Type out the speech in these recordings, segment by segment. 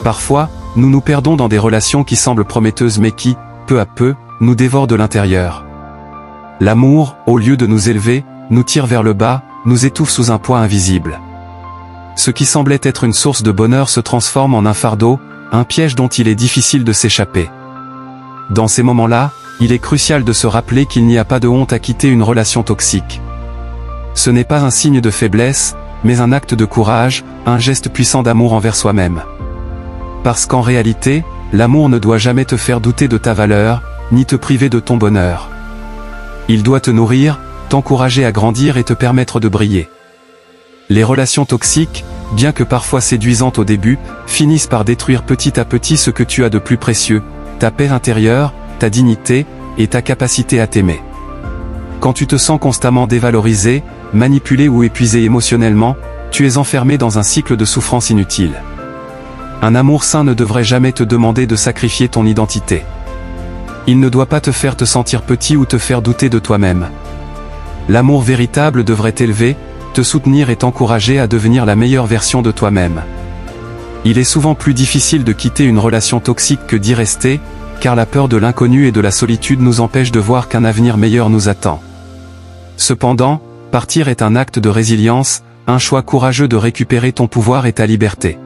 Parfois, nous nous perdons dans des relations qui semblent prometteuses mais qui, peu à peu, nous dévorent de l'intérieur. L'amour, au lieu de nous élever, nous tire vers le bas, nous étouffe sous un poids invisible. Ce qui semblait être une source de bonheur se transforme en un fardeau, un piège dont il est difficile de s'échapper. Dans ces moments-là, il est crucial de se rappeler qu'il n'y a pas de honte à quitter une relation toxique. Ce n'est pas un signe de faiblesse, mais un acte de courage, un geste puissant d'amour envers soi-même. Parce qu'en réalité, l'amour ne doit jamais te faire douter de ta valeur, ni te priver de ton bonheur. Il doit te nourrir, t'encourager à grandir et te permettre de briller. Les relations toxiques, bien que parfois séduisantes au début, finissent par détruire petit à petit ce que tu as de plus précieux, ta paix intérieure, ta dignité, et ta capacité à t'aimer. Quand tu te sens constamment dévalorisé, manipulé ou épuisé émotionnellement, tu es enfermé dans un cycle de souffrance inutile. Un amour sain ne devrait jamais te demander de sacrifier ton identité. Il ne doit pas te faire te sentir petit ou te faire douter de toi-même. L'amour véritable devrait t'élever, te soutenir et t'encourager à devenir la meilleure version de toi-même. Il est souvent plus difficile de quitter une relation toxique que d'y rester, car la peur de l'inconnu et de la solitude nous empêche de voir qu'un avenir meilleur nous attend. Cependant, partir est un acte de résilience, un choix courageux de récupérer ton pouvoir et ta liberté.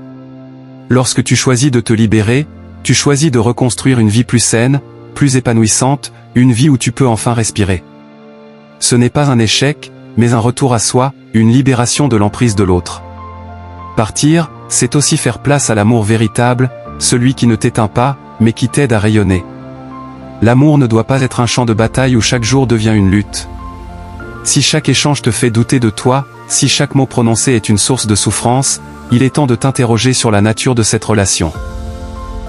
Lorsque tu choisis de te libérer, tu choisis de reconstruire une vie plus saine, plus épanouissante, une vie où tu peux enfin respirer. Ce n'est pas un échec, mais un retour à soi, une libération de l'emprise de l'autre. Partir, c'est aussi faire place à l'amour véritable, celui qui ne t'éteint pas, mais qui t'aide à rayonner. L'amour ne doit pas être un champ de bataille où chaque jour devient une lutte. Si chaque échange te fait douter de toi, si chaque mot prononcé est une source de souffrance, il est temps de t'interroger sur la nature de cette relation.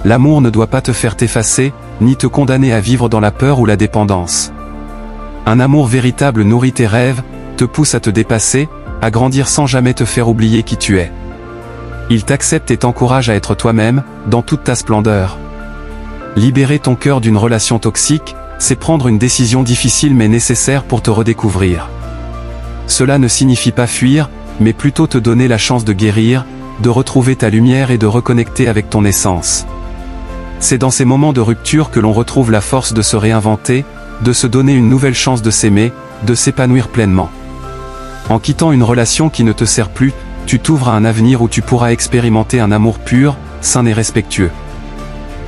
L'amour ne doit pas te faire t'effacer, ni te condamner à vivre dans la peur ou la dépendance. Un amour véritable nourrit tes rêves, te pousse à te dépasser, à grandir sans jamais te faire oublier qui tu es. Il t'accepte et t'encourage à être toi-même, dans toute ta splendeur. Libérer ton cœur d'une relation toxique, c'est prendre une décision difficile mais nécessaire pour te redécouvrir. Cela ne signifie pas fuir, mais plutôt te donner la chance de guérir, de retrouver ta lumière et de reconnecter avec ton essence. C'est dans ces moments de rupture que l'on retrouve la force de se réinventer, de se donner une nouvelle chance de s'aimer, de s'épanouir pleinement. En quittant une relation qui ne te sert plus, tu t'ouvres à un avenir où tu pourras expérimenter un amour pur, sain et respectueux.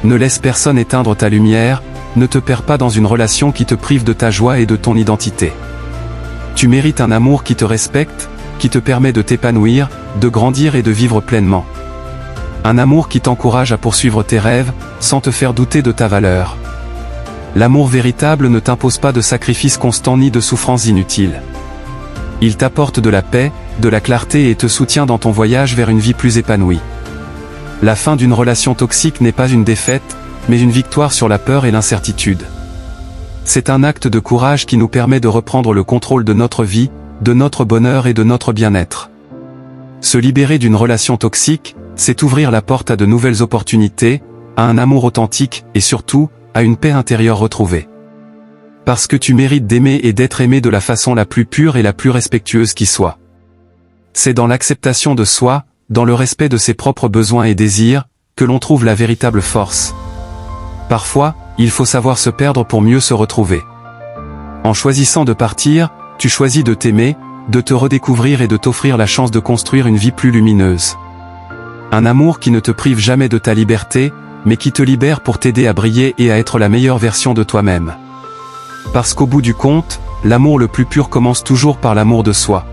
Ne laisse personne éteindre ta lumière, ne te perds pas dans une relation qui te prive de ta joie et de ton identité. Tu mérites un amour qui te respecte, qui te permet de t'épanouir, de grandir et de vivre pleinement. Un amour qui t'encourage à poursuivre tes rêves, sans te faire douter de ta valeur. L'amour véritable ne t'impose pas de sacrifices constants ni de souffrances inutiles. Il t'apporte de la paix, de la clarté et te soutient dans ton voyage vers une vie plus épanouie. La fin d'une relation toxique n'est pas une défaite, mais une victoire sur la peur et l'incertitude. C'est un acte de courage qui nous permet de reprendre le contrôle de notre vie, de notre bonheur et de notre bien-être. Se libérer d'une relation toxique, c'est ouvrir la porte à de nouvelles opportunités, à un amour authentique, et surtout, à une paix intérieure retrouvée. Parce que tu mérites d'aimer et d'être aimé de la façon la plus pure et la plus respectueuse qui soit. C'est dans l'acceptation de soi, dans le respect de ses propres besoins et désirs, que l'on trouve la véritable force. Parfois, il faut savoir se perdre pour mieux se retrouver. En choisissant de partir, tu choisis de t'aimer, de te redécouvrir et de t'offrir la chance de construire une vie plus lumineuse. Un amour qui ne te prive jamais de ta liberté, mais qui te libère pour t'aider à briller et à être la meilleure version de toi-même. Parce qu'au bout du compte, l'amour le plus pur commence toujours par l'amour de soi.